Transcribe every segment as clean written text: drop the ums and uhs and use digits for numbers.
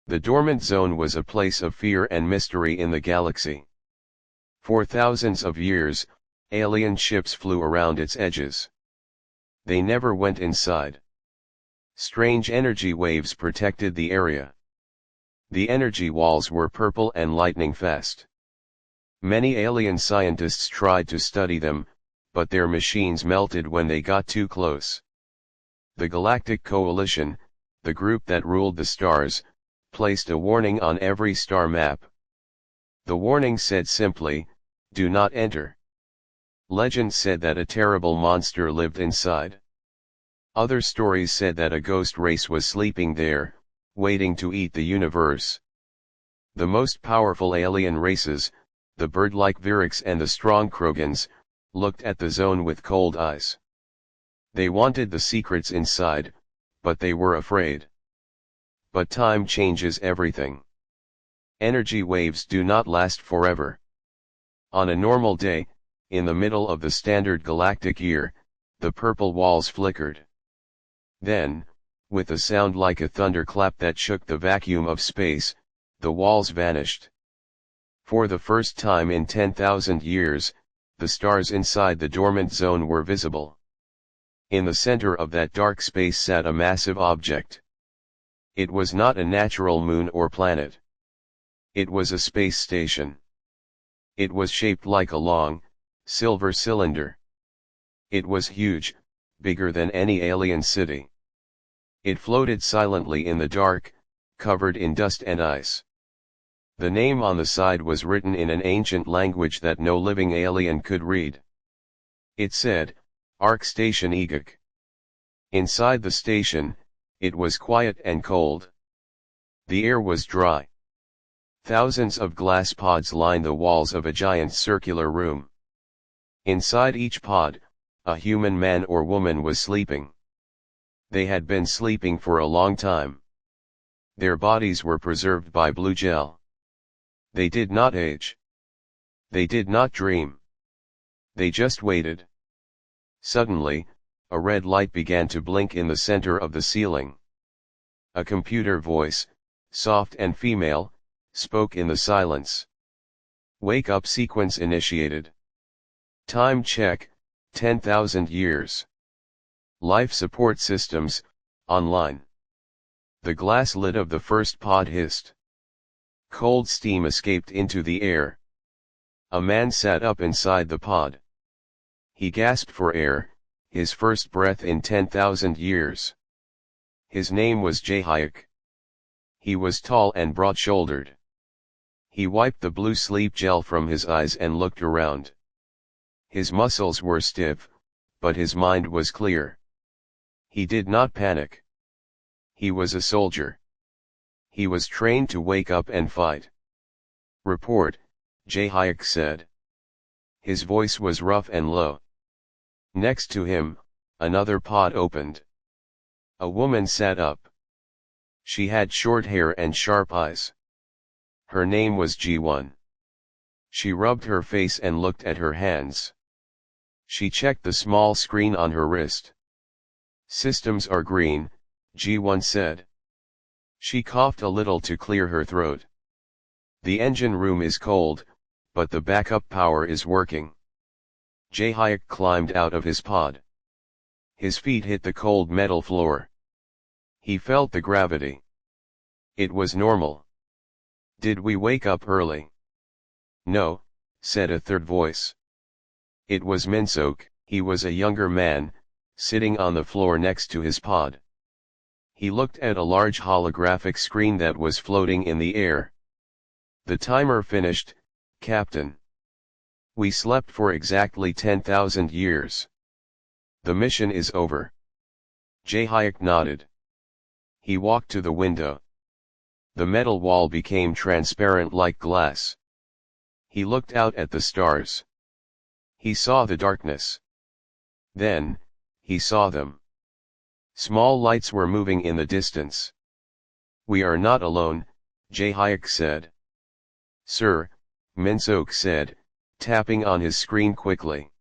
The dormant zone was a place of fear and mystery in the galaxy. For thousands of years, alien ships flew around its edges. They never went inside. Strange energy waves protected the area. The energy walls were purple and lightning fast. Many alien scientists tried to study them, but their machines melted when they got too close. The Galactic Coalition, the group that ruled the stars, placed a warning on every star map. The warning said simply, "Do not enter." Legend said that a terrible monster lived inside. Other stories said that a ghost race was sleeping there, waiting to eat the universe. The most powerful alien races, the bird-like Viriks and the strong Krogans, looked at the zone with cold eyes. They wanted the secrets inside, but they were afraid. But time changes everything. Energy waves do not last forever. On a normal day, in the middle of the standard galactic year, the purple walls flickered. Then, with a sound like a thunderclap that shook the vacuum of space, the walls vanished. For the first time in 10,000 years, the stars inside the dormant zone were visible. In the center of that dark space sat a massive object. It was not a natural moon or planet. It was a space station. It was shaped like a long, silver cylinder. It was huge, bigger than any alien city. It floated silently in the dark, covered in dust and ice. The name on the side was written in an ancient language that no living alien could read. It said, "Arc Station Egok." Inside the station, it was quiet and cold. The air was dry. Thousands of glass pods lined the walls of a giant circular room. Inside each pod, a human man or woman was sleeping. They had been sleeping for a long time. Their bodies were preserved by blue gel. They did not age. They did not dream. They just waited. Suddenly, a red light began to blink in the center of the ceiling. A computer voice, soft and female, spoke in the silence. "Wake up sequence initiated. Time check, 10,000 years. Life support systems, online." The glass lid of the first pod hissed. Cold steam escaped into the air. A man sat up inside the pod. He gasped for air, his first breath in 10,000 years. His name was ZarkonHFY. He was tall and broad-shouldered. He wiped the blue sleep gel from his eyes and looked around. His muscles were stiff, but his mind was clear. He did not panic. He was a soldier. He was trained to wake up and fight. "Report," ZarkonHFY said. His voice was rough and low. Next to him, another pod opened. A woman sat up. She had short hair and sharp eyes. Her name was G1. She rubbed her face and looked at her hands. She checked the small screen on her wrist. "Systems are green," G1 said. She coughed a little to clear her throat. "The engine room is cold, but the backup power is working." ZarkonHFY climbed out of his pod. His feet hit the cold metal floor. He felt the gravity. It was normal. "Did we wake up early?" "No," said a third voice. It was Minsok. He was a younger man, sitting on the floor next to his pod. He looked at a large holographic screen that was floating in the air. "The timer finished, Captain. We slept for exactly 10,000 years. The mission is over." ZarkonHFY nodded. He walked to the window. The metal wall became transparent like glass. He looked out at the stars. He saw the darkness. Then, he saw them. Small lights were moving in the distance. "We are not alone," ZarkonHFY said. "Sir," Minsok said, tapping on his screen quickly.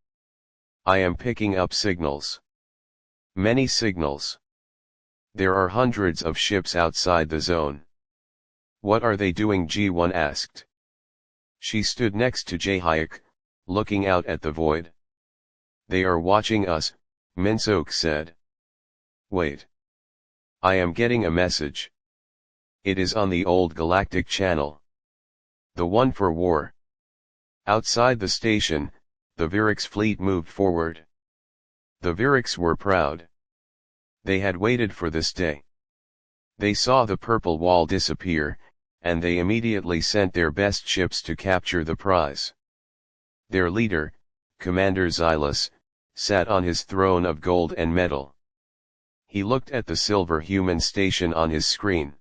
"I am picking up signals. Many signals. There are hundreds of ships outside the zone. What are they doing? G1 asked. She stood next to ZarkonHFY, looking out at the void. They are watching us, Minsok said. Wait. I am getting a message. It is on the old Galactic Channel. The one for war. Outside the station, the Virix fleet moved forward. The Virix were proud. They had waited for this day. They saw the purple wall disappear, and they immediately sent their best ships to capture the prize. Their leader, Commander Xylus, sat on his throne of gold and metal. He looked at the silver human station on his screen.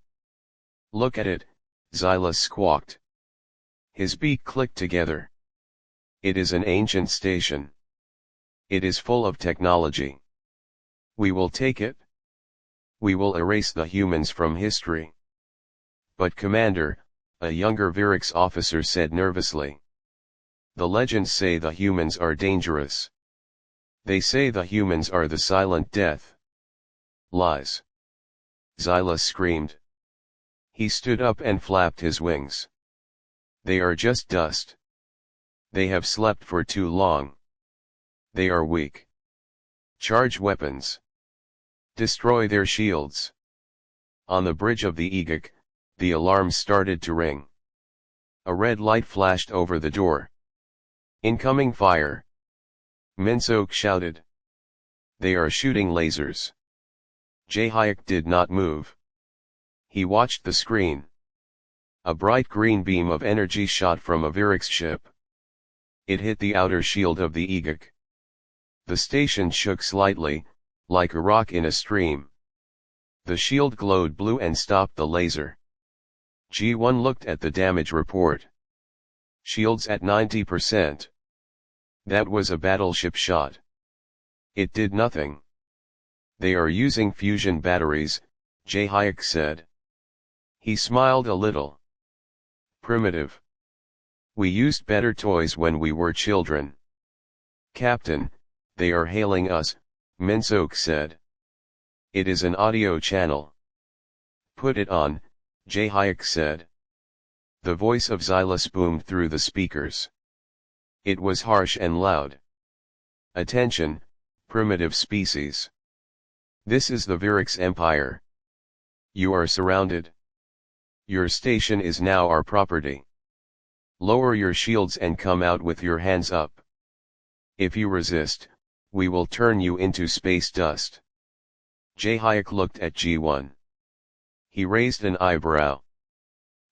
Look at it, Xylus squawked. His beak clicked together. It is an ancient station. It is full of technology. We will take it. We will erase the humans from history. But Commander, a younger Virix officer said nervously. The legends say the humans are dangerous. They say the humans are the silent death. Lies. Xylus screamed. He stood up and flapped his wings. They are just dust. They have slept for too long. They are weak. Charge weapons. Destroy their shields. On the bridge of the Egok, the alarms started to ring. A red light flashed over the door. Incoming fire. Minsok shouted. They are shooting lasers. ZarkonHFY did not move. He watched the screen. A bright green beam of energy shot from a Virix ship. It hit the outer shield of the Egok. The station shook slightly, like a rock in a stream. The shield glowed blue and stopped the laser. G1 looked at the damage report. Shields at 90%. That was a battleship shot. It did nothing. They are using fusion batteries, ZarkonHFY said. He smiled a little. Primitive. We used better toys when we were children. Captain, they are hailing us, Minsok said. It is an audio channel. Put it on, ZarkonHFY said. The voice of Xylus boomed through the speakers. It was harsh and loud. Attention, primitive species. This is the Virix Empire. You are surrounded. Your station is now our property. Lower your shields and come out with your hands up. If you resist, we will turn you into space dust. ZarkonHFY looked at G1. He raised an eyebrow.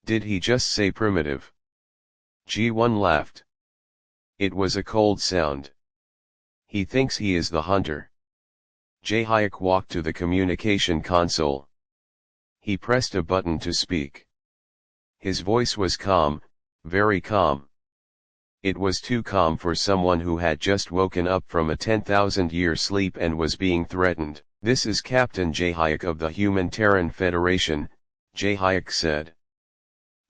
Did he just say primitive? G1 laughed. It was a cold sound. He thinks he is the hunter. ZarkonHFY walked to the communication console. He pressed a button to speak. His voice was calm, very calm. It was too calm for someone who had just woken up from a 10,000-year sleep and was being threatened. This is Captain ZarkonHFY of the Human Terran Federation, ZarkonHFY said.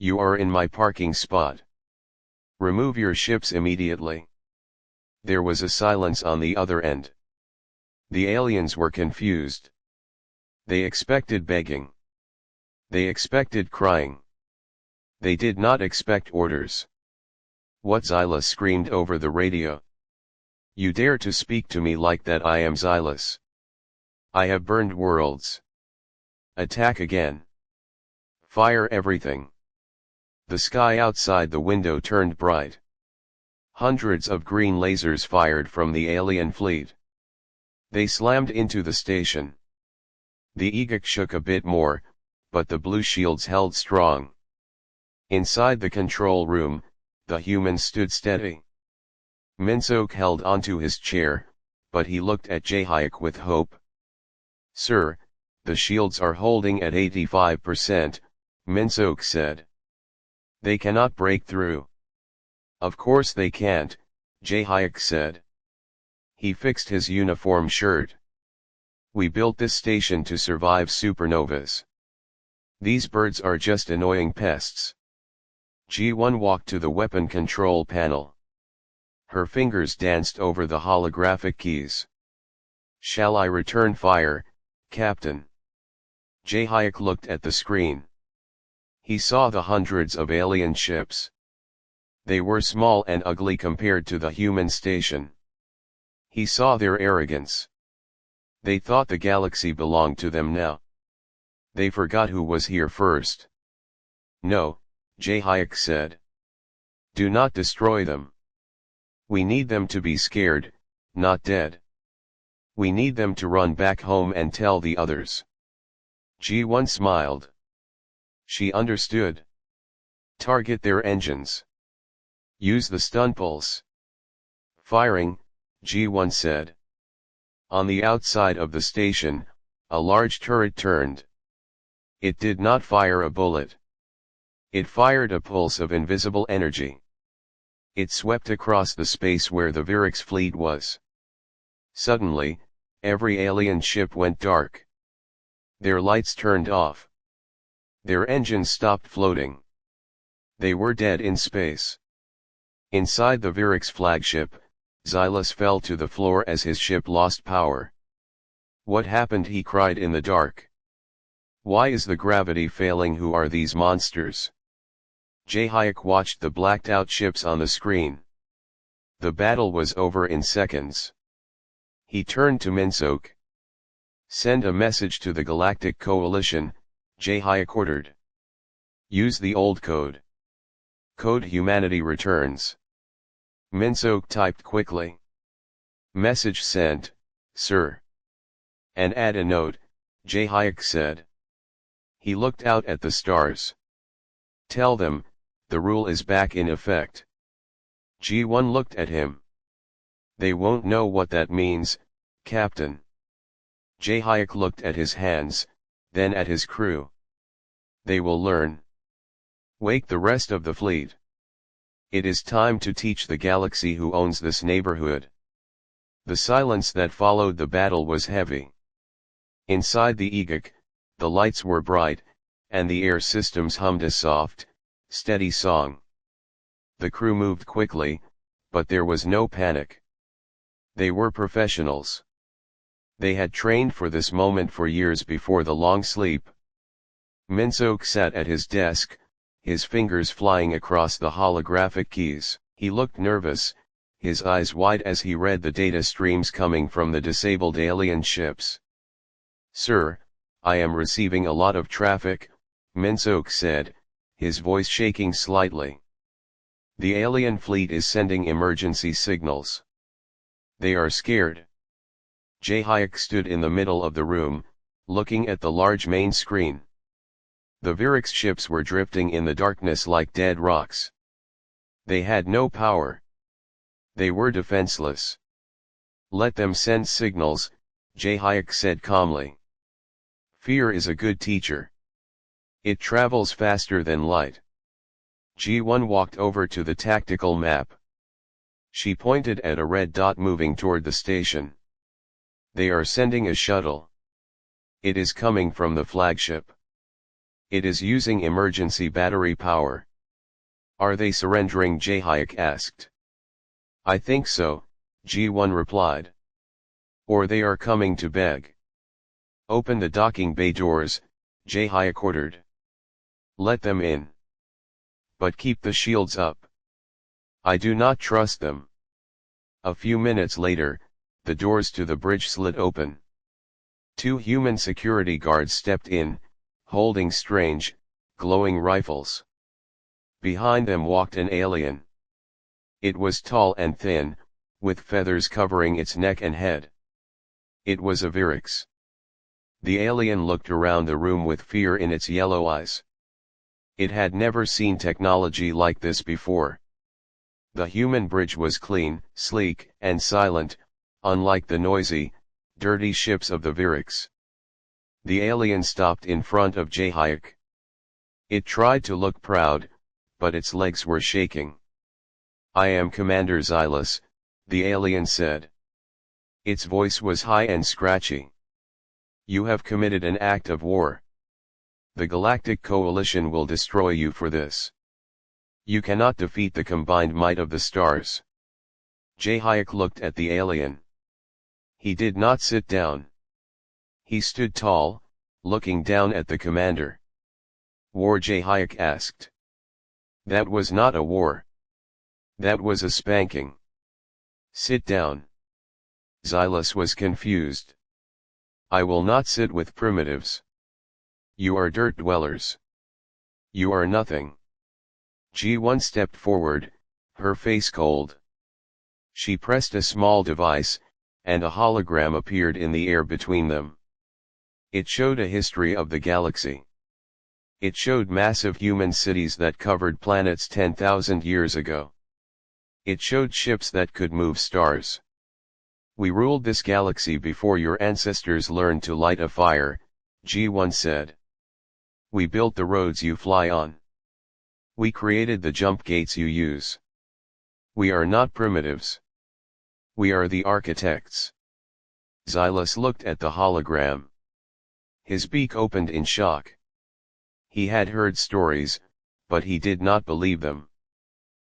You are in my parking spot. Remove your ships immediately. There was a silence on the other end. The aliens were confused. They expected begging. They expected crying. They did not expect orders. What? Xylus screamed over the radio. You dare to speak to me like that? I am Xylus. I have burned worlds. Attack again. Fire everything. The sky outside the window turned bright. Hundreds of green lasers fired from the alien fleet. They slammed into the station. The Egok shook a bit more, but the blue shields held strong. Inside the control room, the humans stood steady. Minsok held onto his chair, but he looked at ZarkonHFY with hope. Sir, the shields are holding at 85%, Minsok said. They cannot break through. Of course they can't, ZarkonHFY said. He fixed his uniform shirt. We built this station to survive supernovas. These birds are just annoying pests. G1 walked to the weapon control panel. Her fingers danced over the holographic keys. Shall I return fire, Captain? ZarkonHFY looked at the screen. He saw the hundreds of alien ships. They were small and ugly compared to the human station. He saw their arrogance. They thought the galaxy belonged to them now. They forgot who was here first. No, HFY said. Do not destroy them. We need them to be scared, not dead. We need them to run back home and tell the others. G1 smiled. She understood. Target their engines. Use the stun pulse. Firing, G1 said. On the outside of the station, a large turret turned. It did not fire a bullet. It fired a pulse of invisible energy. It swept across the space where the Virix fleet was. Suddenly, every alien ship went dark. Their lights turned off. Their engines stopped floating. They were dead in space. Inside the Virix flagship, Xylus fell to the floor as his ship lost power. What happened? He cried in the dark. Why is the gravity failing? Who are these monsters? HFY watched the blacked out ships on the screen. The battle was over in seconds. He turned to Minsok. Send a message to the Galactic Coalition, HFY ordered. Use the old code. Code humanity returns. Minsok typed quickly. Message sent, sir. And add a note, HFY said. He looked out at the stars. Tell them, the rule is back in effect. G1 looked at him. They won't know what that means, Captain. HFY looked at his hands, then at his crew. They will learn. Wake the rest of the fleet. It is time to teach the galaxy who owns this neighborhood. The silence that followed the battle was heavy. Inside the EGIC, the lights were bright, and the air systems hummed a soft, steady song. The crew moved quickly, but there was no panic. They were professionals. They had trained for this moment for years before the long sleep. Minsok sat at his desk, his fingers flying across the holographic keys. He looked nervous, his eyes wide as he read the data streams coming from the disabled alien ships. Sir, I am receiving a lot of traffic, Minsok said, his voice shaking slightly. The alien fleet is sending emergency signals. They are scared. HFY stood in the middle of the room, looking at the large main screen. The Virix ships were drifting in the darkness like dead rocks. They had no power. They were defenseless. Let them send signals, HFY said calmly. Fear is a good teacher. It travels faster than light. G1 walked over to the tactical map. She pointed at a red dot moving toward the station. They are sending a shuttle. It is coming from the flagship. It is using emergency battery power. Are they surrendering? HFY asked. I think so, G1 replied. Or they are coming to beg. Open the docking bay doors, HFY ordered. Let them in. But keep the shields up. I do not trust them. A few minutes later, the doors to the bridge slid open. 2 human security guards stepped in, holding strange, glowing rifles. Behind them walked an alien. It was tall and thin, with feathers covering its neck and head. It was a Virix. The alien looked around the room with fear in its yellow eyes. It had never seen technology like this before. The human bridge was clean, sleek, and silent, unlike the noisy, dirty ships of the Virix. The alien stopped in front of HFY. It tried to look proud, but its legs were shaking. I am Commander Xylus, the alien said. Its voice was high and scratchy. You have committed an act of war. The Galactic Coalition will destroy you for this. You cannot defeat the combined might of the stars. HFY looked at the alien. He did not sit down. He stood tall, looking down at the commander. War, HFY asked. That was not a war. That was a spanking. Sit down. Xylus was confused. I will not sit with primitives. You are dirt dwellers. You are nothing. G1 stepped forward, her face cold. She pressed a small device, and a hologram appeared in the air between them. It showed a history of the galaxy. It showed massive human cities that covered planets 10,000 years ago. It showed ships that could move stars. We ruled this galaxy before your ancestors learned to light a fire, G1 said. We built the roads you fly on. We created the jump gates you use. We are not primitives. We are the architects. Xylus looked at the hologram. His beak opened in shock. He had heard stories, but he did not believe them.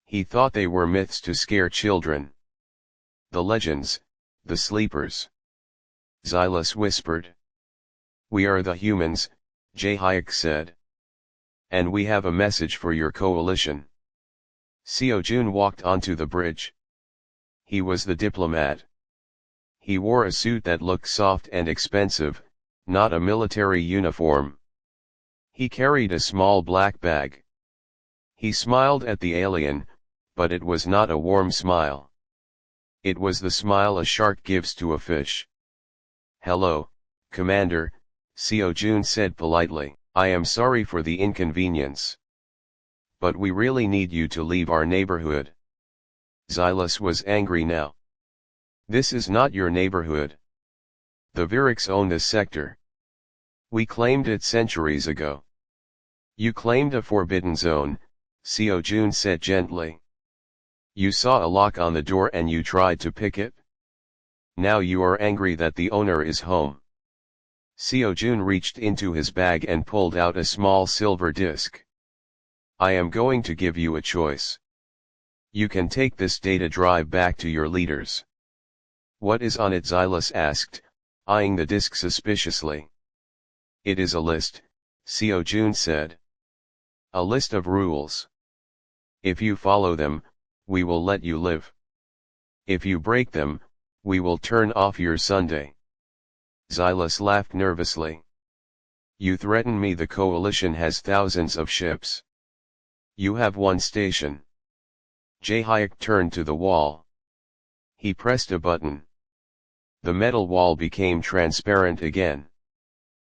He thought they were myths to scare children. The legends, the sleepers. Xylus whispered. We are the humans, HFY said. And we have a message for your coalition. Seojun walked onto the bridge. He was the diplomat. He wore a suit that looked soft and expensive, not a military uniform. He carried a small black bag. He smiled at the alien, but it was not a warm smile. It was the smile a shark gives to a fish. Hello, Commander, Seojun said politely. I am sorry for the inconvenience. But we really need you to leave our neighborhood. Xylus was angry now. This is not your neighborhood. The Viriks own this sector. We claimed it centuries ago. You claimed a forbidden zone, Seojun said gently. You saw a lock on the door and you tried to pick it? Now you are angry that the owner is home. Seojun reached into his bag and pulled out a small silver disc. I am going to give you a choice. You can take this data drive back to your leaders. What is on it? Xylus asked, eyeing the disc suspiciously. It is a list, Seojun said. A list of rules. If you follow them, we will let you live. If you break them, we will turn off your Sunday. Xylus laughed nervously. You threaten me. The coalition has thousands of ships. You have one station. HFY turned to the wall. He pressed a button. The metal wall became transparent again.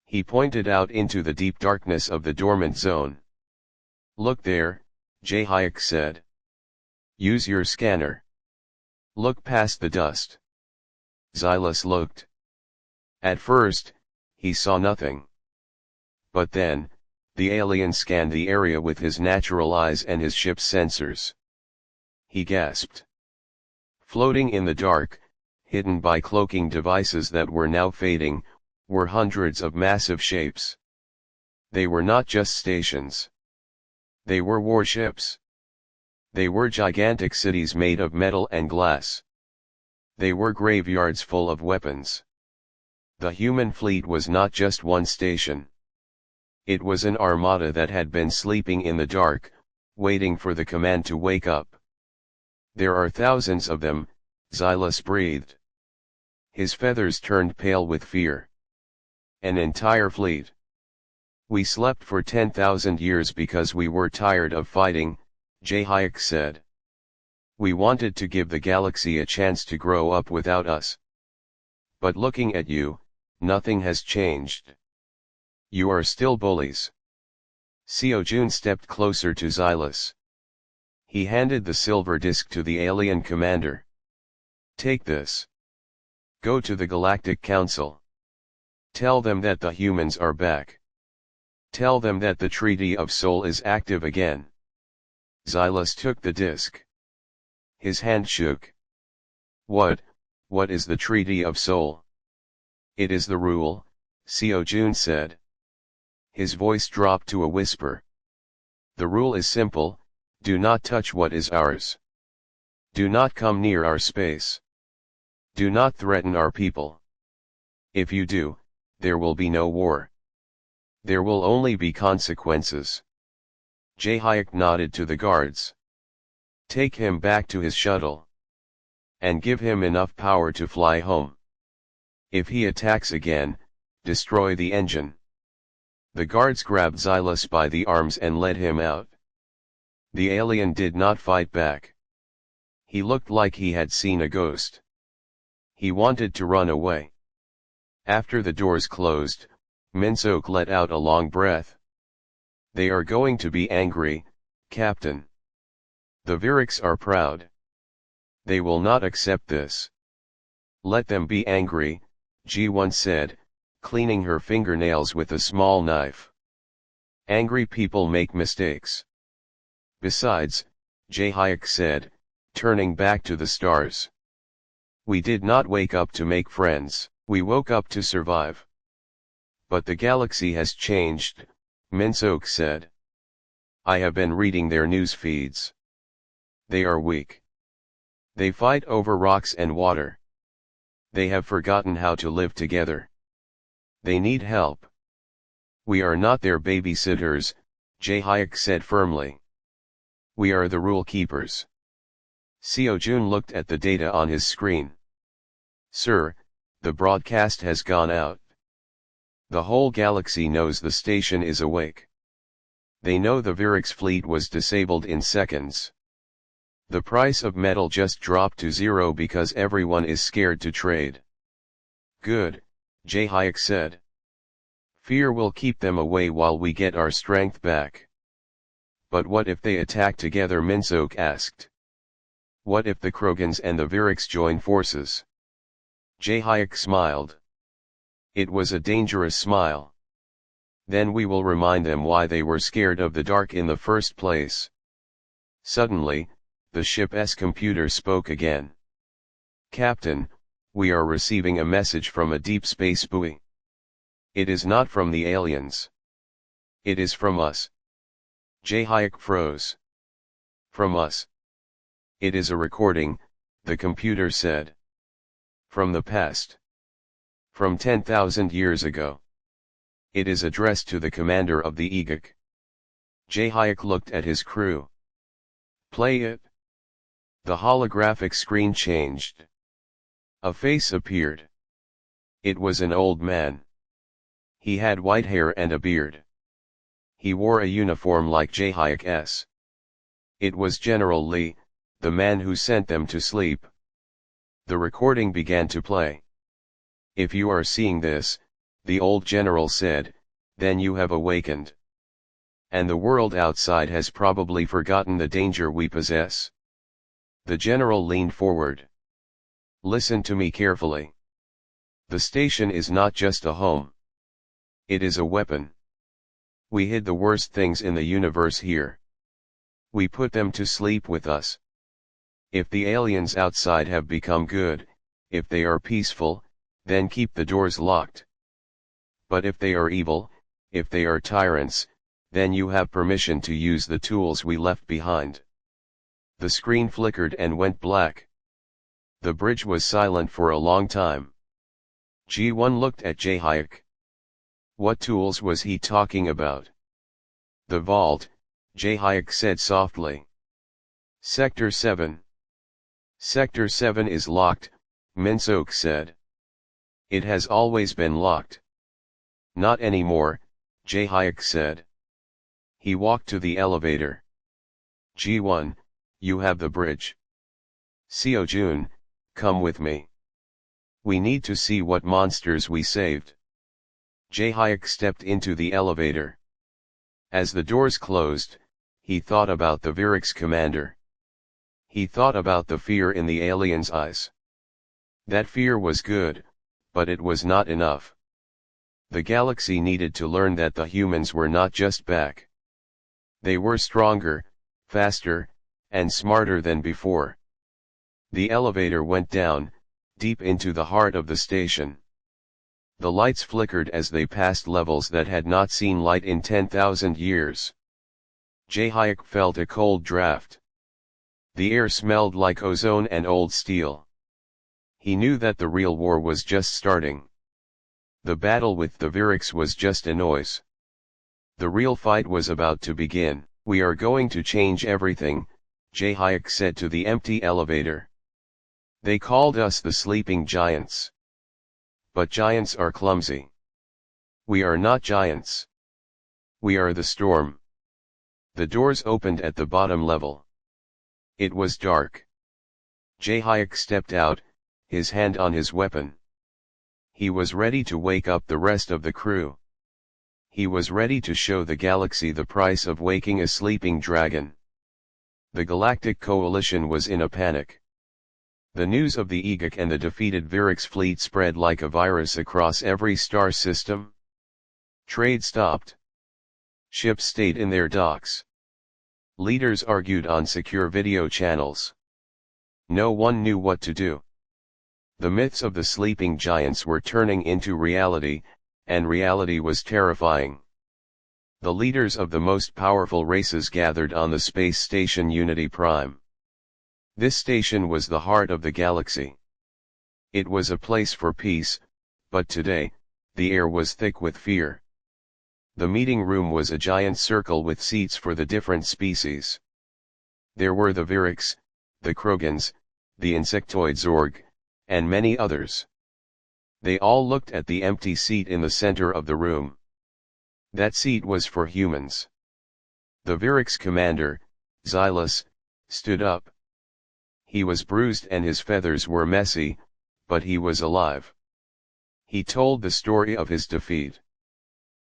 He pointed out into the deep darkness of the dormant zone. Look there, HFY said. Use your scanner. Look past the dust. Xylus looked. At first, he saw nothing. But then, the alien scanned the area with his natural eyes and his ship's sensors. He gasped. Floating in the dark, hidden by cloaking devices that were now fading, were hundreds of massive shapes. They were not just stations. They were warships. They were gigantic cities made of metal and glass. They were graveyards full of weapons. The human fleet was not just one station. It was an armada that had been sleeping in the dark, waiting for the command to wake up. There are thousands of them, Xylus breathed. His feathers turned pale with fear. An entire fleet. We slept for 10,000 years because we were tired of fighting, HFY said. We wanted to give the galaxy a chance to grow up without us. But looking at you, nothing has changed. You are still bullies. Seojun stepped closer to Xylus. He handed the silver disc to the alien commander. Take this. Go to the Galactic Council. Tell them that the humans are back. Tell them that the Treaty of Soul is active again. Xylus took the disc. His hand shook. What is the Treaty of Soul? It is the rule, Seojun said. His voice dropped to a whisper. The rule is simple, do not touch what is ours. Do not come near our space. Do not threaten our people. If you do, there will be no war. There will only be consequences. HFY nodded to the guards. Take him back to his shuttle. And give him enough power to fly home. If he attacks again, destroy the engine. The guards grabbed Xylus by the arms and led him out. The alien did not fight back. He looked like he had seen a ghost. He wanted to run away. After the doors closed, Minsook let out a long breath. They are going to be angry, Captain. The Viriks are proud. They will not accept this. Let them be angry, G1 said, cleaning her fingernails with a small knife. Angry people make mistakes. Besides, HFY said, turning back to the stars. We did not wake up to make friends, we woke up to survive. But the galaxy has changed, Minsook said. I have been reading their news feeds. They are weak. They fight over rocks and water. They have forgotten how to live together. They need help. We are not their babysitters, HFY said firmly. We are the rule keepers. Seojun looked at the data on his screen. Sir, the broadcast has gone out. The whole galaxy knows the station is awake. They know the Viriks fleet was disabled in seconds. The price of metal just dropped to zero because everyone is scared to trade. Good, HFY said. Fear will keep them away while we get our strength back. But what if they attack together? Minsook asked. What if the Krogans and the Viriks join forces? HFY smiled. It was a dangerous smile. Then we will remind them why they were scared of the dark in the first place. Suddenly, the ship's computer spoke again. Captain, we are receiving a message from a deep space buoy. It is not from the aliens. It is from us. HFY froze. From us. It is a recording, the computer said. From the past. From 10,000 years ago. It is addressed to the commander of the Egok. HFY looked at his crew. Play it. The holographic screen changed. A face appeared. It was an old man. He had white hair and a beard. He wore a uniform like HFY's. It was General Lee, the man who sent them to sleep. The recording began to play. If you are seeing this, the old general said, then you have awakened. And the world outside has probably forgotten the danger we possess. The general leaned forward. Listen to me carefully. The station is not just a home. It is a weapon. We hid the worst things in the universe here. We put them to sleep with us. If the aliens outside have become good, if they are peaceful, then keep the doors locked. But if they are evil, if they are tyrants, then you have permission to use the tools we left behind. The screen flickered and went black. The bridge was silent for a long time. G1 looked at HFY. What tools was he talking about? The vault, HFY said softly. Sector 7. Sector 7 is locked, Minsook said. It has always been locked. Not anymore, HFY said. He walked to the elevator. G1, you have the bridge. Seojun, come with me. We need to see what monsters we saved. HFY stepped into the elevator. As the doors closed, he thought about the Viriks commander. He thought about the fear in the aliens' eyes. That fear was good, but it was not enough. The galaxy needed to learn that the humans were not just back. They were stronger, faster, and smarter than before. The elevator went down, deep into the heart of the station. The lights flickered as they passed levels that had not seen light in 10,000 years. HFY felt a cold draft. The air smelled like ozone and old steel. He knew that the real war was just starting. The battle with the Viriks was just a noise. The real fight was about to begin. "We are going to change everything," ZarkonHFY said to the empty elevator. "They called us the sleeping giants. But giants are clumsy. We are not giants. We are the storm." The doors opened at the bottom level. It was dark. ZarkonHFY stepped out, his hand on his weapon. He was ready to wake up the rest of the crew. He was ready to show the galaxy the price of waking a sleeping dragon. The Galactic Coalition was in a panic. The news of the Egok and the defeated Virix fleet spread like a virus across every star system. Trade stopped. Ships stayed in their docks. Leaders argued on secure video channels. No one knew what to do. The myths of the sleeping giants were turning into reality, and reality was terrifying. The leaders of the most powerful races gathered on the space station Unity Prime. This station was the heart of the galaxy. It was a place for peace, but today, the air was thick with fear. The meeting room was a giant circle with seats for the different species. There were the Virix, the Krogans, the insectoid Zorg, and many others. They all looked at the empty seat in the center of the room. That seat was for humans. The Virix commander, Xylus, stood up. He was bruised and his feathers were messy, but he was alive. He told the story of his defeat.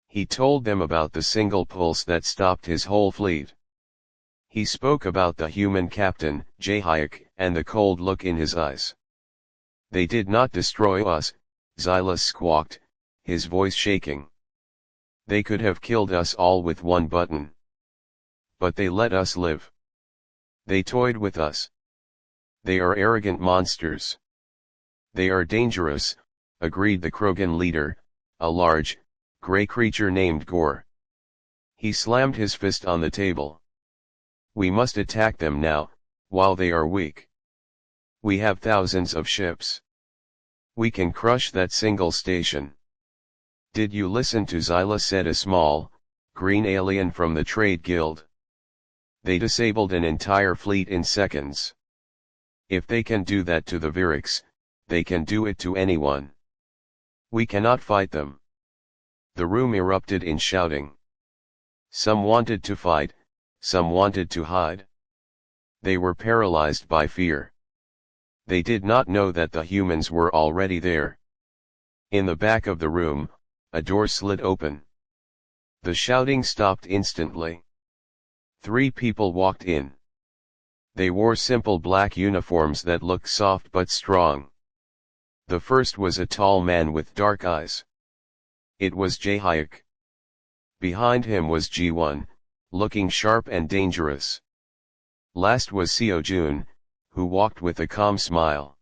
He told them about the single pulse that stopped his whole fleet. He spoke about the human captain, ZarkonHFY, and the cold look in his eyes. "They did not destroy us," Xylus squawked, his voice shaking. "They could have killed us all with one button. But they let us live. They toyed with us. They are arrogant monsters." "They are dangerous," agreed the Krogan leader, a large, gray creature named Gore. He slammed his fist on the table. "We must attack them now, while they are weak. We have thousands of ships. We can crush that single station." "Did you listen to Xylus?" said a small, green alien from the Trade Guild. "They disabled an entire fleet in seconds. If they can do that to the Virix, they can do it to anyone. We cannot fight them." The room erupted in shouting. Some wanted to fight, some wanted to hide. They were paralyzed by fear. They did not know that the humans were already there. In the back of the room, a door slid open. The shouting stopped instantly. 3 people walked in. They wore simple black uniforms that looked soft but strong. The first was a tall man with dark eyes. It was ZarkonHFY. Behind him was G1, looking sharp and dangerous. Last was Seojun, who walked with a calm smile.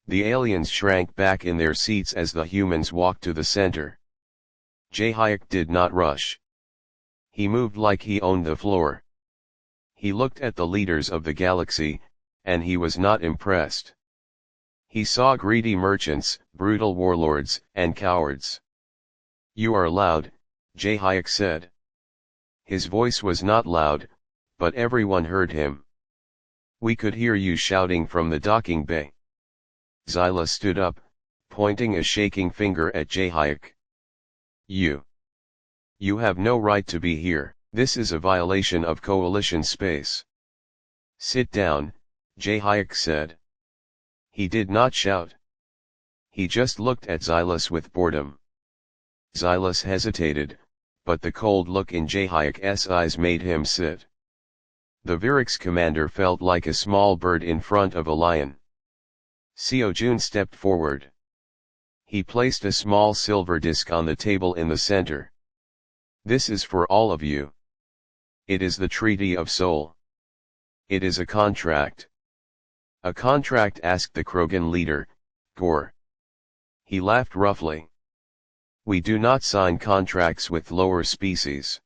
The aliens shrank back in their seats as the humans walked to the center. ZarkonHFY did not rush. He moved like he owned the floor. He looked at the leaders of the galaxy, and he was not impressed. He saw greedy merchants, brutal warlords, and cowards. "You are loud," ZarkonHFY said. His voice was not loud, but everyone heard him. "We could hear you shouting from the docking bay." Xylus stood up, pointing a shaking finger at ZarkonHFY. You have no right to be here. This is a violation of Coalition space." "Sit down," ZarkonHFY said. He did not shout. He just looked at Xylus with boredom. Xylus hesitated, but the cold look in ZarkonHFY's eyes made him sit. The Virix commander felt like a small bird in front of a lion. Seojun stepped forward. He placed a small silver disc on the table in the center. "This is for all of you. It is the Treaty of Soul. It is a contract." "A contract?" asked the Krogan leader, Gore. He laughed roughly. "We do not sign contracts with lower species."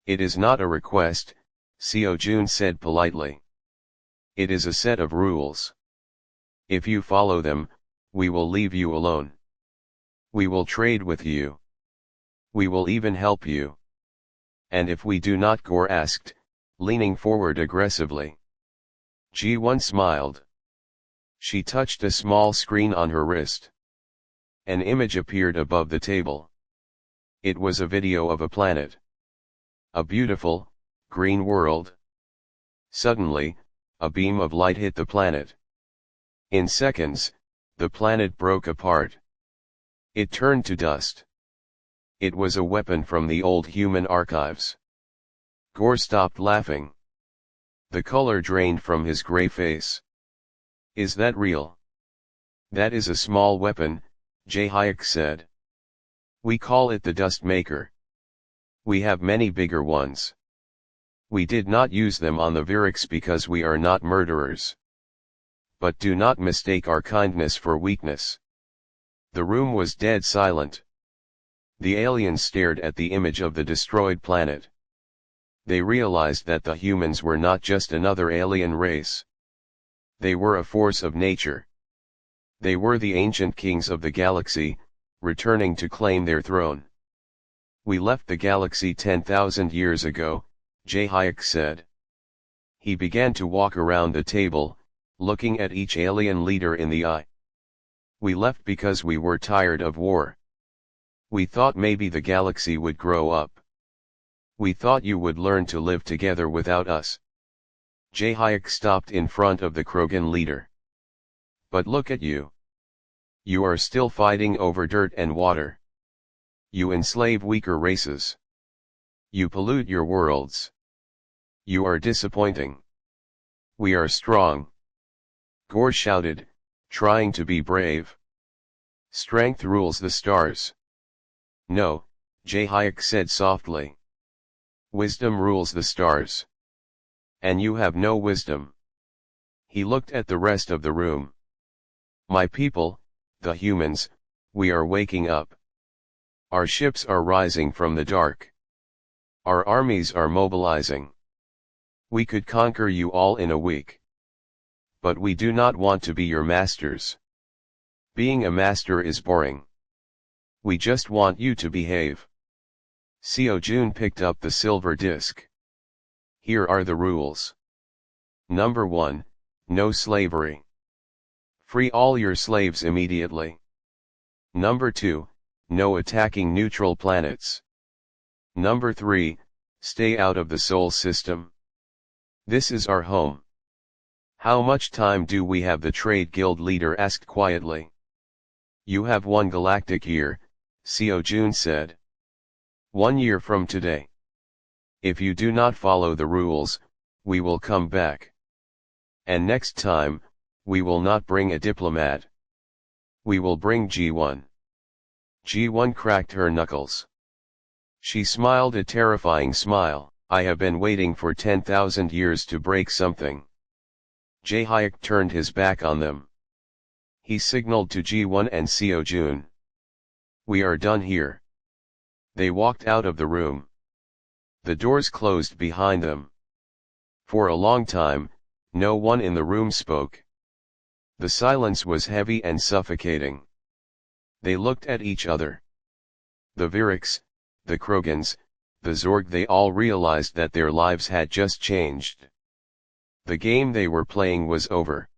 "It is not a request," Seojun said politely. "It is a set of rules. If you follow them, we will leave you alone. We will trade with you. We will even help you." And if we do not, Gore asked, leaning forward aggressively. G1 smiled. She touched a small screen on her wrist. An image appeared above the table. It was a video of a planet. A beautiful, green world. Suddenly, a beam of light hit the planet. In seconds, the planet broke apart. It turned to dust. It was a weapon from the old human archives. Gore stopped laughing. The color drained from his gray face. Is that real? That is a small weapon, HFY said. We call it the Dust Maker. We have many bigger ones. We did not use them on the Viriks because we are not murderers. But do not mistake our kindness for weakness. The room was dead silent. The aliens stared at the image of the destroyed planet. They realized that the humans were not just another alien race. They were a force of nature. They were the ancient kings of the galaxy, returning to claim their throne. We left the galaxy 10,000 years ago, HFY said. He began to walk around the table, looking at each alien leader in the eye. We left because we were tired of war. We thought maybe the galaxy would grow up. We thought you would learn to live together without us. HFY stopped in front of the Krogan leader. But look at you. You are still fighting over dirt and water. You enslave weaker races. You pollute your worlds. You are disappointing. We are strong. Gore shouted, trying to be brave. Strength rules the stars. No, HFY said softly. Wisdom rules the stars. And you have no wisdom. He looked at the rest of the room. My people, the humans, we are waking up. Our ships are rising from the dark. Our armies are mobilizing. We could conquer you all in a week. But we do not want to be your masters. Being a master is boring. We just want you to behave. Seo Jun picked up the silver disc. Here are the rules. Number 1, no slavery. Free all your slaves immediately. Number 2, no attacking neutral planets. Number 3, stay out of the Sol system. This is our home. How much time do we have? The trade guild leader asked quietly. You have 1 galactic year, Seo Jun said. 1 year from today. If you do not follow the rules, we will come back. And next time, we will not bring a diplomat. We will bring G1. G1 cracked her knuckles. She smiled a terrifying smile. I have been waiting for 10,000 years to break something. HFY turned his back on them. He signaled to G1 and Seo Jun. We are done here. They walked out of the room. The doors closed behind them. For a long time, no one in the room spoke. The silence was heavy and suffocating. They looked at each other. The Viriks, the Krogans, the Zorg, they all realized that their lives had just changed. The game they were playing was over.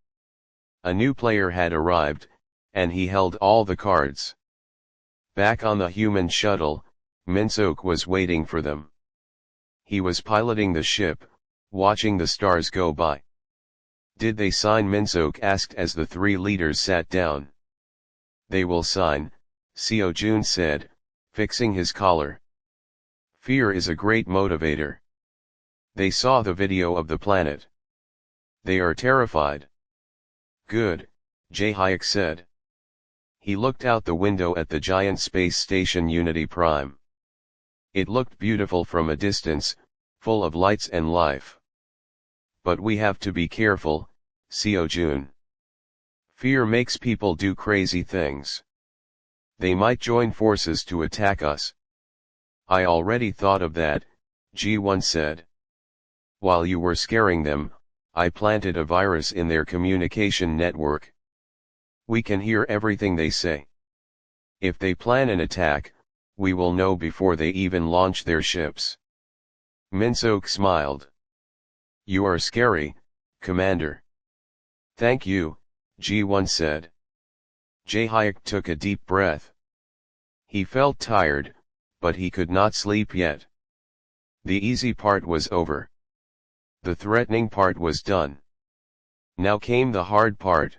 A new player had arrived, and he held all the cards. Back on the human shuttle, Minsok was waiting for them. He was piloting the ship, watching the stars go by. Did they sign? Minsok asked as the 3 leaders sat down. They will sign, Seo Jun said, fixing his collar. Fear is a great motivator. They saw the video of the planet. They are terrified. Good, HFY said. He looked out the window at the giant space station Unity Prime. It looked beautiful from a distance, full of lights and life. But we have to be careful, Seo Jun. Fear makes people do crazy things. They might join forces to attack us. I already thought of that, G1 said. While you were scaring them, I planted a virus in their communication network. We can hear everything they say. If they plan an attack, we will know before they even launch their ships. Minsook smiled. You are scary, Commander. Thank you, G1 said. Jae-hyuk took a deep breath. He felt tired, but he could not sleep yet. The easy part was over. The threatening part was done. Now came the hard part.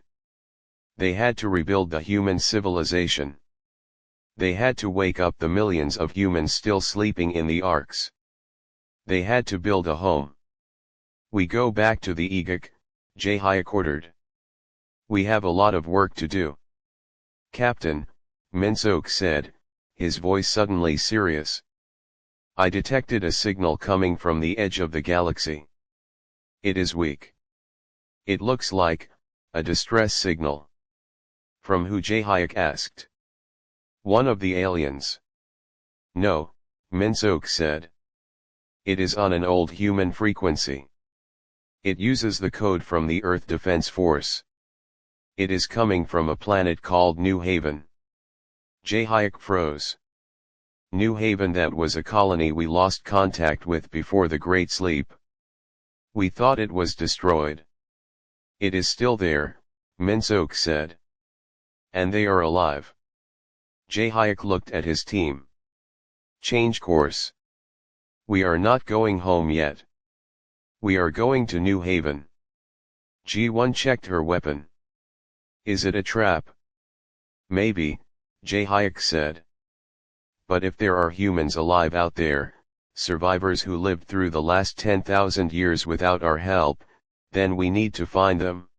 They had to rebuild the human civilization. They had to wake up the millions of humans still sleeping in the arks. They had to build a home. We go back to the Egok, Jae-hyuk ordered. We have a lot of work to do. Captain, Minsook said, his voice suddenly serious. I detected a signal coming from the edge of the galaxy. It is weak. It looks like a distress signal. From who? Jae-hyuk asked. One of the aliens. No, Minsook said. It is on an old human frequency. It uses the code from the Earth Defense Force. It is coming from a planet called New Haven. Jae-hyuk froze. New Haven, that was a colony we lost contact with before the Great Sleep. We thought it was destroyed. It is still there, Minsook said. And they are alive. Jae-hyuk looked at his team. Change course. We are not going home yet. We are going to New Haven. G1 checked her weapon. Is it a trap? Maybe, Jae-hyuk said. But if there are humans alive out there, survivors who lived through the last 10,000 years without our help, then we need to find them.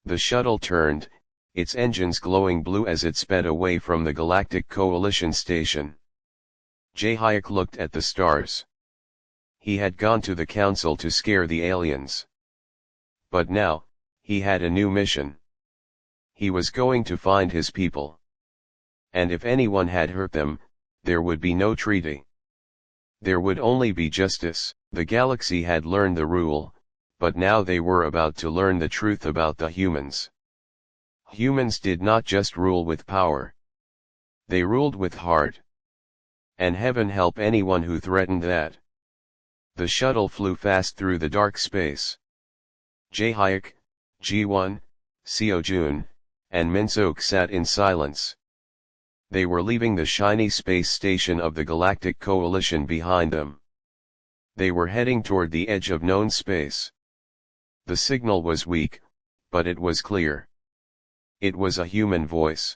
The shuttle turned, its engines glowing blue as it sped away from the Galactic Coalition station. Jae-hyuk looked at the stars. He had gone to the council to scare the aliens. But now, he had a new mission. He was going to find his people. And if anyone had hurt them, there would be no treaty. There would only be justice. The galaxy had learned the rule, but now they were about to learn the truth about the humans. Humans did not just rule with power. They ruled with heart. And heaven help anyone who threatened that. The shuttle flew fast through the dark space. Jae-hyuk, G1, Seo-jun, and Minsook sat in silence. They were leaving the shiny space station of the Galactic Coalition behind them. They were heading toward the edge of known space. The signal was weak, but it was clear. It was a human voice.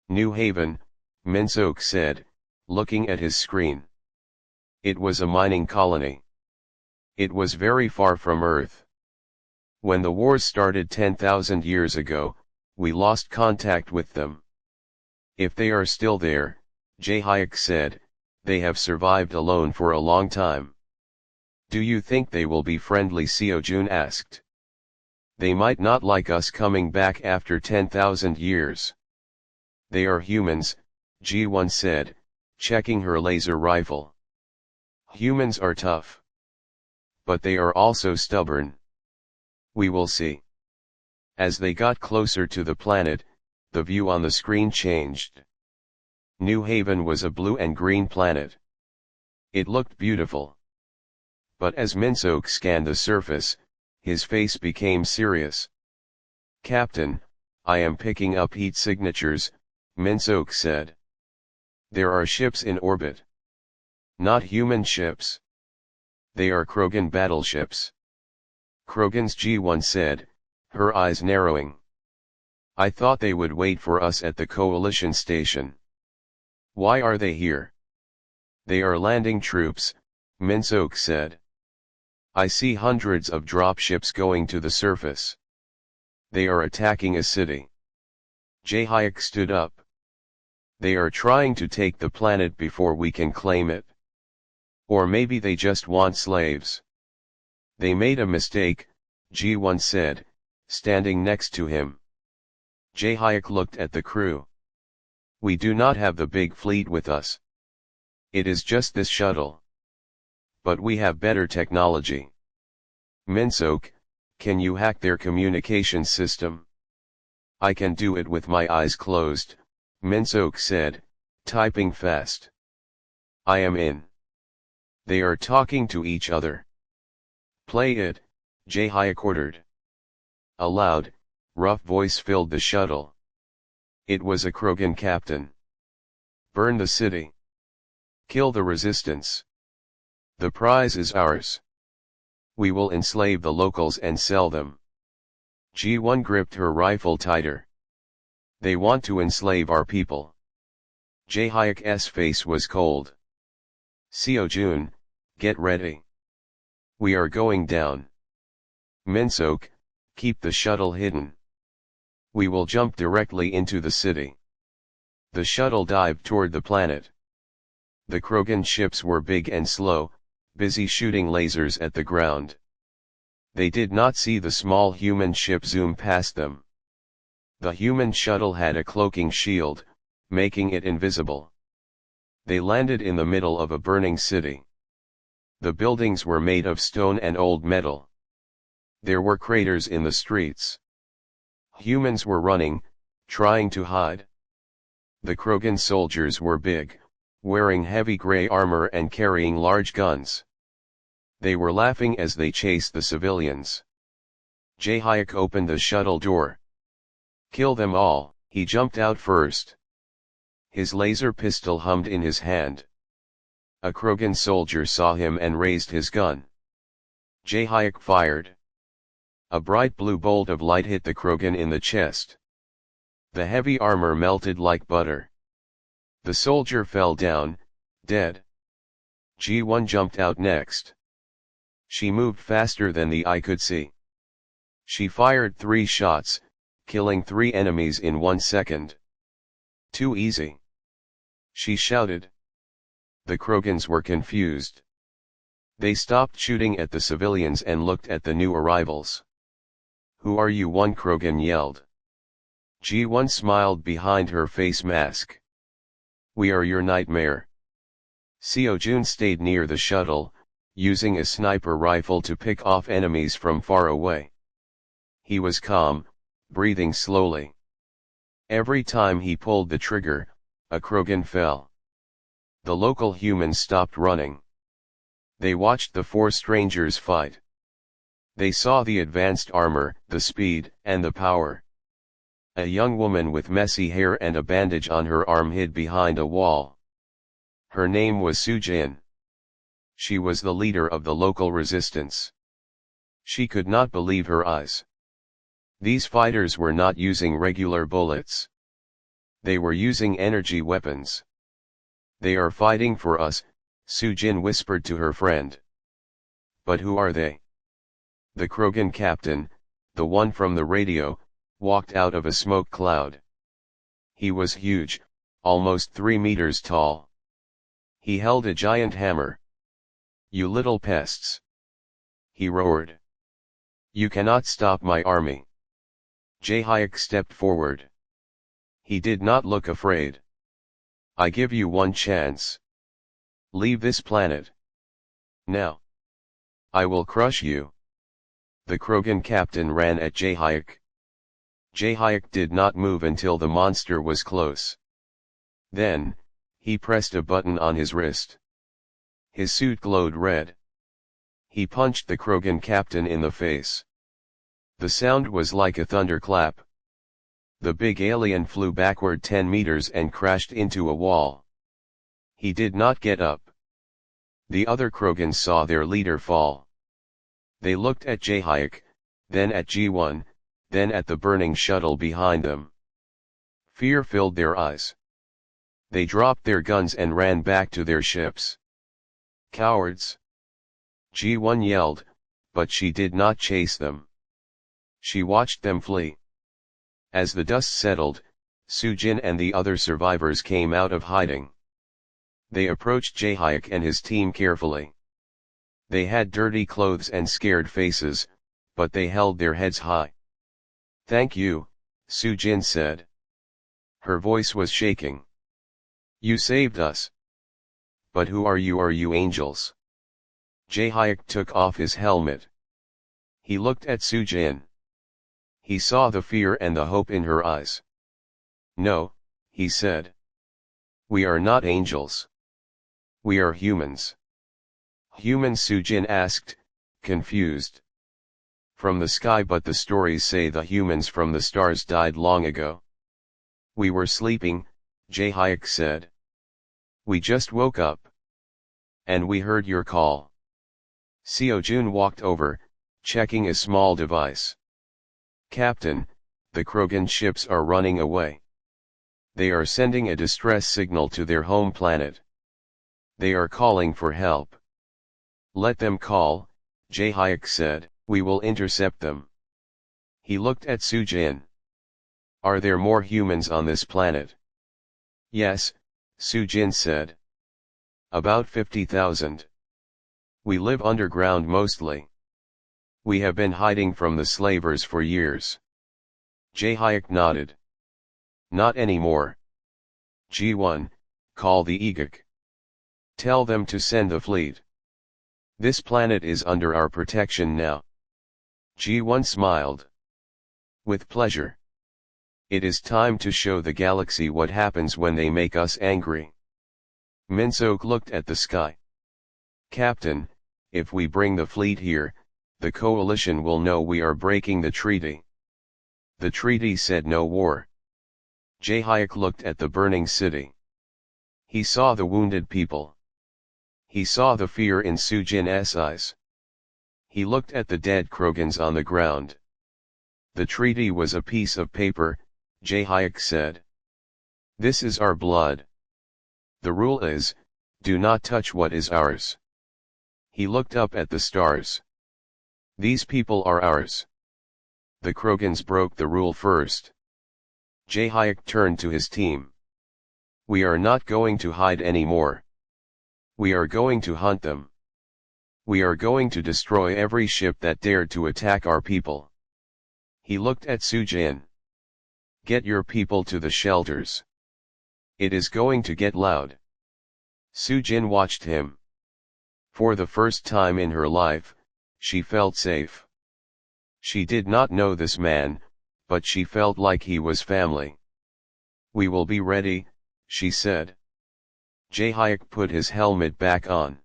New Haven, Minsook said, looking at his screen. It was a mining colony. It was very far from Earth. When the wars started 10,000 years ago, we lost contact with them. If they are still there, Jae-hyuk said, they have survived alone for a long time. Do you think they will be friendly? Seo-jun asked. They might not like us coming back after 10,000 years. They are humans, G1 said, checking her laser rifle. Humans are tough. But they are also stubborn. We will see. As they got closer to the planet, the view on the screen changed. New Haven was a blue and green planet. It looked beautiful. But as Minsook scanned the surface, his face became serious. Captain, I am picking up heat signatures, Minsook said. There are ships in orbit. Not human ships. They are Krogan battleships. Krogans, G1 said, her eyes narrowing. I thought they would wait for us at the coalition station. Why are they here? They are landing troops, Minsook said. I see hundreds of dropships going to the surface. They are attacking a city. Jae-hyuk stood up. They are trying to take the planet before we can claim it. Or maybe they just want slaves. They made a mistake, G1 said, standing next to him. Jae-hyuk looked at the crew. We do not have the big fleet with us. It is just this shuttle. But we have better technology. Minsook, can you hack their communication system? I can do it with my eyes closed, Minsook said, typing fast. I am in. They are talking to each other. Play it, ZarkonHFY ordered. A loud, rough voice filled the shuttle. It was a Krogan captain. Burn the city. Kill the resistance. The prize is ours. We will enslave the locals and sell them. G1 gripped her rifle tighter. They want to enslave our people. ZarkonHFY's face was cold. Seojun, get ready. We are going down. Minsok, keep the shuttle hidden. We will jump directly into the city. The shuttle dived toward the planet. The Krogan ships were big and slow, busy shooting lasers at the ground. They did not see the small human ship zoom past them. The human shuttle had a cloaking shield, making it invisible. They landed in the middle of a burning city. The buildings were made of stone and old metal. There were craters in the streets. Humans were running, trying to hide. The Krogan soldiers were big, wearing heavy gray armor and carrying large guns. They were laughing as they chased the civilians. ZarkonHFY opened the shuttle door. Kill them all. He jumped out first. His laser pistol hummed in his hand. A Krogan soldier saw him and raised his gun. ZarkonHFY fired. A bright blue bolt of light hit the Krogan in the chest. The heavy armor melted like butter. The soldier fell down, dead. G1 jumped out next. She moved faster than the eye could see. She fired 3 shots, killing 3 enemies in 1 second. Too easy. She shouted. The Krogans were confused. They stopped shooting at the civilians and looked at the new arrivals. Who are you? One Krogan yelled. G1 smiled behind her face mask. We are your nightmare. Seojun stayed near the shuttle, using a sniper rifle to pick off enemies from far away. He was calm, breathing slowly. Every time he pulled the trigger, a Krogan fell. The local humans stopped running. They watched the 4 strangers fight. They saw the advanced armor, the speed, and the power. A young woman with messy hair and a bandage on her arm hid behind a wall. Her name was Sujin. She was the leader of the local resistance. She could not believe her eyes. These fighters were not using regular bullets. They were using energy weapons. They are fighting for us, Sujin whispered to her friend. But who are they? The Krogan captain, the one from the radio, walked out of a smoke cloud. He was huge, almost 3 meters tall. He held a giant hammer. You little pests! He roared. You cannot stop my army. ZarkonHFY stepped forward. He did not look afraid. I give you one chance. Leave this planet. Now. I will crush you. The Krogan captain ran at ZarkonHFY. ZarkonHFY did not move until the monster was close. Then, he pressed a button on his wrist. His suit glowed red. He punched the Krogan captain in the face. The sound was like a thunderclap. The big alien flew backward 10 meters and crashed into a wall. He did not get up. The other Krogans saw their leader fall. They looked at ZarkonHFY, then at G1, then at the burning shuttle behind them. Fear filled their eyes. They dropped their guns and ran back to their ships. Cowards! G1 yelled, but she did not chase them. She watched them flee. As the dust settled, Sujin and the other survivors came out of hiding. They approached ZarkonHFY and his team carefully. They had dirty clothes and scared faces, but they held their heads high. Thank you, Sujin said. Her voice was shaking. You saved us. But who are you? Are you angels? ZarkonHFY took off his helmet. He looked at Sujin. He saw the fear and the hope in her eyes. No, he said. We are not angels. We are humans. Human Sujin asked, confused. From the sky, but the stories say the humans from the stars died long ago. We were sleeping, HFY said. We just woke up. And we heard your call. Seojun walked over, checking a small device. Captain, the Krogan ships are running away. They are sending a distress signal to their home planet. They are calling for help. Let them call, HFY said, we will intercept them. He looked at Sujin. Are there more humans on this planet? Yes, Sujin said. About 50,000. We live underground mostly. We have been hiding from the slavers for years. HFY nodded. Not anymore. G1, call the EGIC. Tell them to send the fleet. This planet is under our protection now. G1 smiled. With pleasure. It is time to show the galaxy what happens when they make us angry. Minsok looked at the sky. Captain, if we bring the fleet here, the coalition will know we are breaking the treaty. The treaty said no war. HFY looked at the burning city. He saw the wounded people. He saw the fear in Sujin's eyes. He looked at the dead Krogans on the ground. The treaty was a piece of paper, HFY said. This is our blood. The rule is, do not touch what is ours. He looked up at the stars. These people are ours. The Krogans broke the rule first. HFY turned to his team. We are not going to hide anymore. We are going to hunt them. We are going to destroy every ship that dared to attack our people. He looked at Sujin. Get your people to the shelters. It is going to get loud. Sujin watched him. For the first time in her life, she felt safe. She did not know this man, but she felt like he was family. We will be ready, she said. HFY put his helmet back on.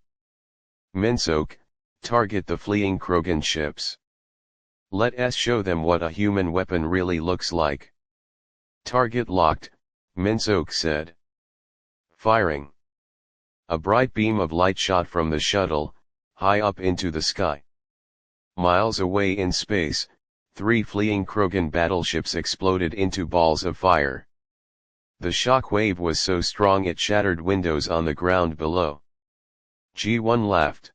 Minsok, target the fleeing Krogan ships. Let us show them what a human weapon really looks like. Target locked, Minsok said. Firing. A bright beam of light shot from the shuttle, high up into the sky. Miles away in space, 3 fleeing Krogan battleships exploded into balls of fire. The shock wave was so strong it shattered windows on the ground below. G1 laughed.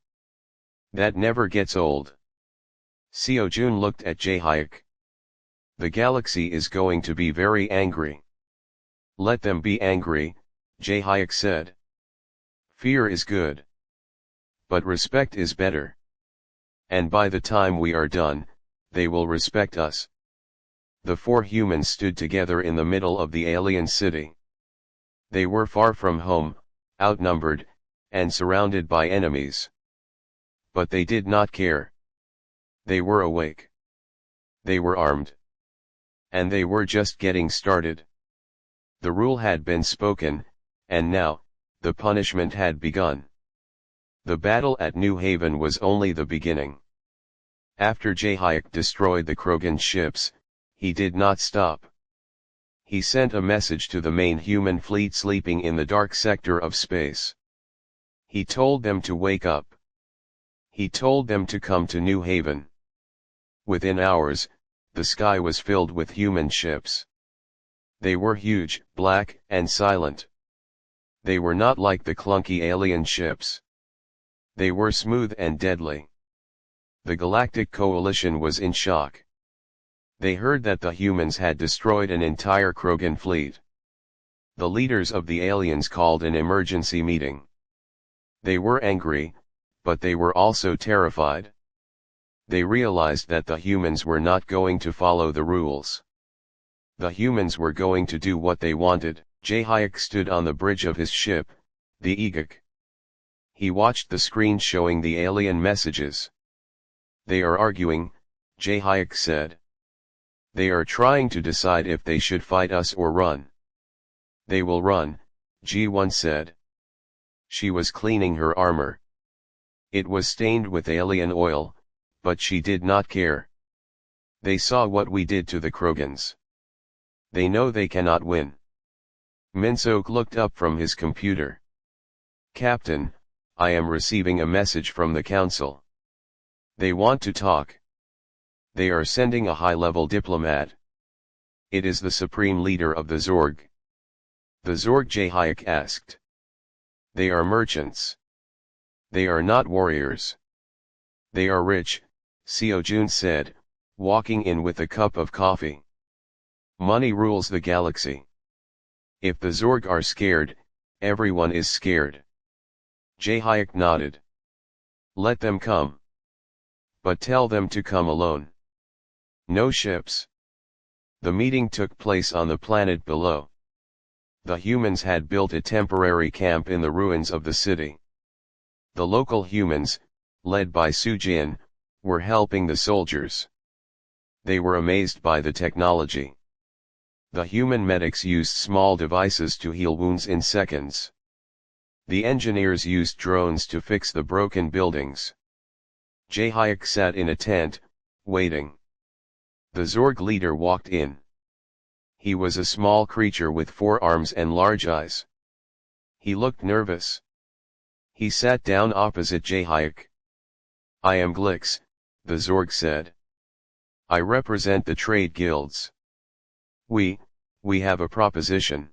That never gets old. Seojun looked at HFY. The galaxy is going to be very angry. Let them be angry, HFY said. Fear is good. But respect is better. And by the time we are done, they will respect us. The 4 humans stood together in the middle of the alien city. They were far from home, outnumbered, and surrounded by enemies. But they did not care. They were awake. They were armed. And they were just getting started. The rule had been spoken, and now, the punishment had begun. The battle at New Haven was only the beginning. After HFY destroyed the Krogan ships, he did not stop. He sent a message to the main human fleet sleeping in the dark sector of space. He told them to wake up. He told them to come to New Haven. Within hours, the sky was filled with human ships. They were huge, black, and silent. They were not like the clunky alien ships. They were smooth and deadly. The Galactic Coalition was in shock. They heard that the humans had destroyed an entire Krogan fleet. The leaders of the aliens called an emergency meeting. They were angry, but they were also terrified. They realized that the humans were not going to follow the rules. The humans were going to do what they wanted. HFY stood on the bridge of his ship, the EGIC. He watched the screen showing the alien messages. They are arguing, HFY said. They are trying to decide if they should fight us or run. They will run, G1 said. She was cleaning her armor. It was stained with alien oil, but she did not care. They saw what we did to the Krogans. They know they cannot win. Minsook looked up from his computer. Captain, I am receiving a message from the council. They want to talk. They are sending a high-level diplomat. It is the supreme leader of the Zorg. The Zorg ZarkonHFY asked. They are merchants. They are not warriors. They are rich, Seojun said, walking in with a cup of coffee. Money rules the galaxy. If the Zorg are scared, everyone is scared. ZarkonHFY nodded. Let them come. But tell them to come alone. No ships. The meeting took place on the planet below. The humans had built a temporary camp in the ruins of the city. The local humans, led by Sujin, were helping the soldiers. They were amazed by the technology. The human medics used small devices to heal wounds in seconds. The engineers used drones to fix the broken buildings. ZarkonHFY sat in a tent, waiting. The Zorg leader walked in. He was a small creature with 4 arms and large eyes. He looked nervous. He sat down opposite ZarkonHFY. I am Glix, the Zorg said. I represent the trade guilds. We have a proposition.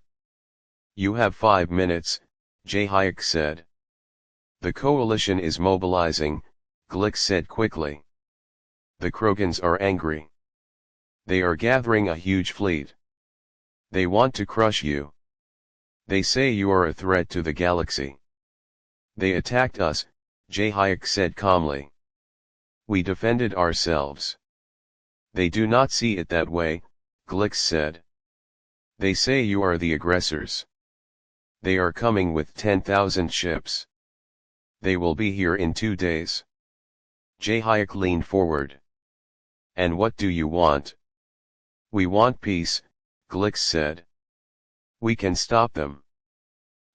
You have 5 minutes, ZarkonHFY said. The coalition is mobilizing, Glix said quickly. The Krogans are angry. They are gathering a huge fleet. They want to crush you. They say you are a threat to the galaxy. They attacked us, ZarkonHFY said calmly. We defended ourselves. They do not see it that way, Glix said. They say you are the aggressors. They are coming with 10,000 ships. They will be here in 2 days. ZarkonHFY leaned forward. And what do you want? We want peace, Glix said. We can stop them.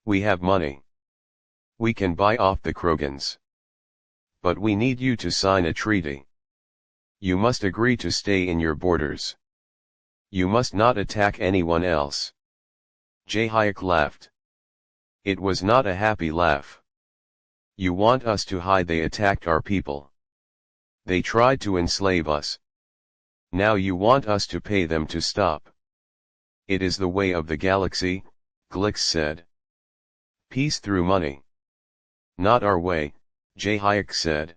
We have money. We can buy off the Krogans. But we need you to sign a treaty. You must agree to stay in your borders. You must not attack anyone else. ZarkonHFY laughed. It was not a happy laugh. You want us to hide? They attacked our people. They tried to enslave us. Now you want us to pay them to stop. It is the way of the galaxy, Glix said. Peace through money. Not our way, ZarkonHFY said.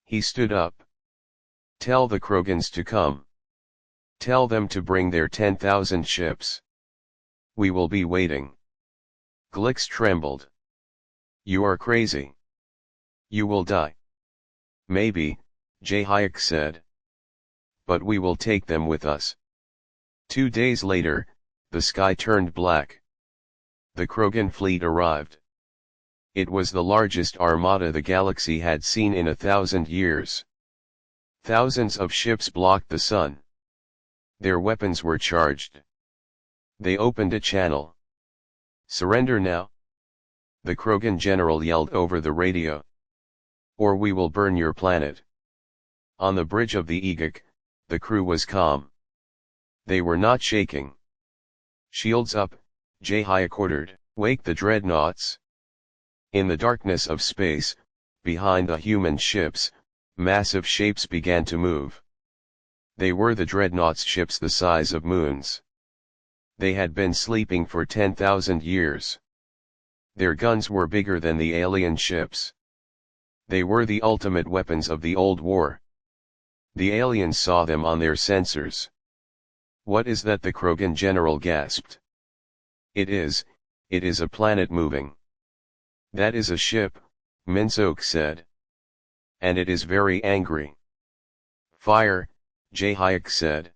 He stood up. Tell the Krogans to come. Tell them to bring their 10,000 ships. We will be waiting. Glix trembled. You are crazy. You will die. Maybe, ZarkonHFY said. But we will take them with us. 2 days later, the sky turned black. The Krogan fleet arrived. It was the largest armada the galaxy had seen in 1,000 years. Thousands of ships blocked the sun. Their weapons were charged. They opened a channel. Surrender now. The Krogan general yelled over the radio. Or we will burn your planet. On the bridge of the Egok, the crew was calm. They were not shaking. Shields up, ZarkonHFY ordered. Wake the dreadnoughts. In the darkness of space, behind the human ships, massive shapes began to move. They were the dreadnoughts, ships the size of moons. They had been sleeping for 10,000 years. Their guns were bigger than the alien ships. They were the ultimate weapons of the old war. The aliens saw them on their sensors. What is that? The Krogan general gasped. It is a planet moving. That is a ship, Minsook said. And it is very angry. Fire, ZarkonHFY said.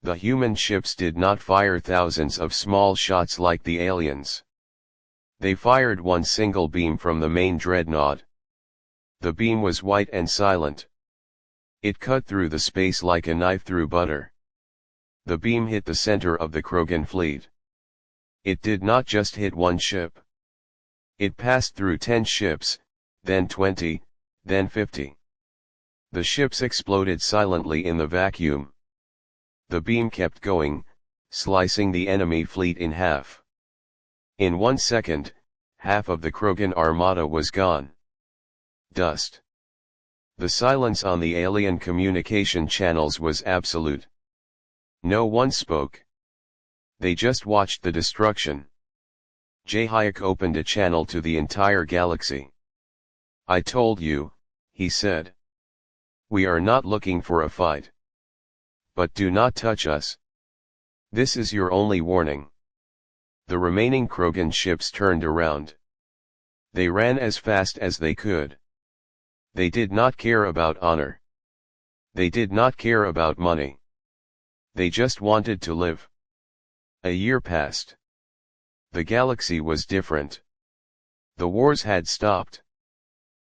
The human ships did not fire thousands of small shots like the aliens. They fired one single beam from the main dreadnought. The beam was white and silent. It cut through the space like a knife through butter. The beam hit the center of the Krogan fleet. It did not just hit one ship. It passed through 10 ships, then 20, then 50. The ships exploded silently in the vacuum. The beam kept going, slicing the enemy fleet in half. In 1 second, half of the Krogan armada was gone. Dust. The silence on the alien communication channels was absolute. No one spoke. They just watched the destruction. ZarkonHFY opened a channel to the entire galaxy. "I told you," he said. "We are not looking for a fight. But do not touch us. This is your only warning." The remaining Krogan ships turned around. They ran as fast as they could. They did not care about honor. They did not care about money. They just wanted to live. A year passed. The galaxy was different. The wars had stopped.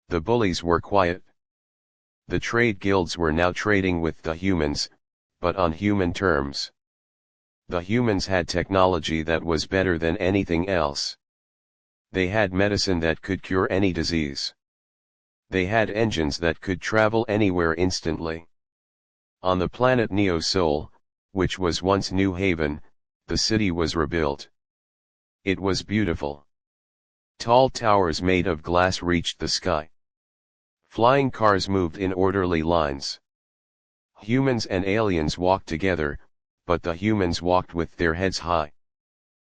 The bullies were quiet. The trade guilds were now trading with the humans, but on human terms. The humans had technology that was better than anything else. They had medicine that could cure any disease. They had engines that could travel anywhere instantly. On the planet Neo-Sol, which was once New Haven, the city was rebuilt. It was beautiful. Tall towers made of glass reached the sky. Flying cars moved in orderly lines. Humans and aliens walked together, but the humans walked with their heads high.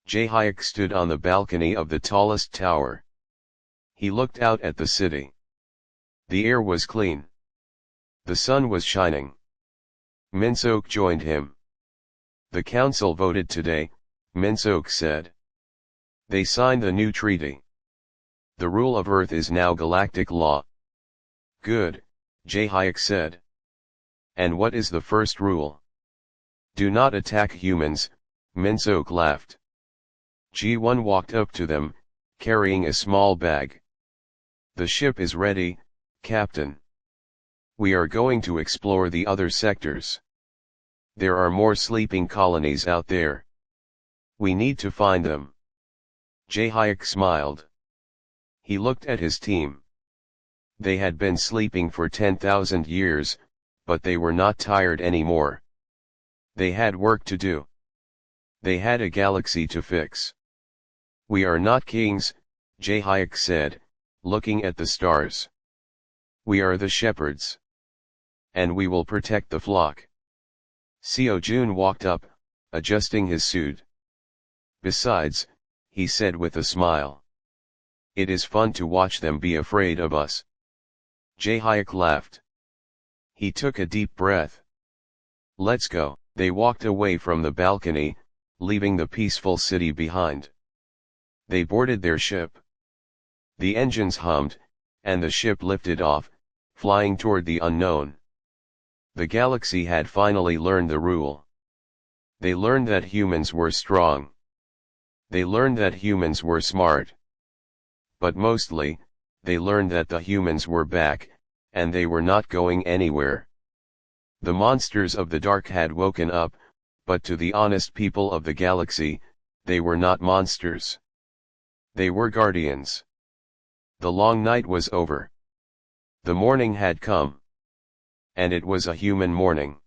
ZarkonHFY stood on the balcony of the tallest tower. He looked out at the city. The air was clean. The sun was shining. Minsook joined him. "The council voted today," Minsook said. "They signed the new treaty. The rule of Earth is now galactic law." "Good," ZarkonHFY said. "And what is the first rule?" "Do not attack humans," Minsook laughed. G1 walked up to them, carrying a small bag. "The ship is ready, Captain. We are going to explore the other sectors. There are more sleeping colonies out there. We need to find them." ZarkonHFY smiled. He looked at his team. They had been sleeping for 10,000 years, but they were not tired anymore. They had work to do. They had a galaxy to fix. "We are not kings," ZarkonHFY said, looking at the stars. "We are the shepherds. And we will protect the flock." Seo Jun walked up, adjusting his suit. "Besides," he said with a smile, "it is fun to watch them be afraid of us." ZarkonHFY laughed. He took a deep breath. "Let's go." They walked away from the balcony, leaving the peaceful city behind. They boarded their ship. The engines hummed, and the ship lifted off, flying toward the unknown. The galaxy had finally learned the rule. They learned that humans were strong. They learned that humans were smart. But mostly, they learned that the humans were back, and they were not going anywhere. The monsters of the dark had woken up, but to the honest people of the galaxy, they were not monsters. They were guardians. The long night was over. The morning had come. And it was a human morning.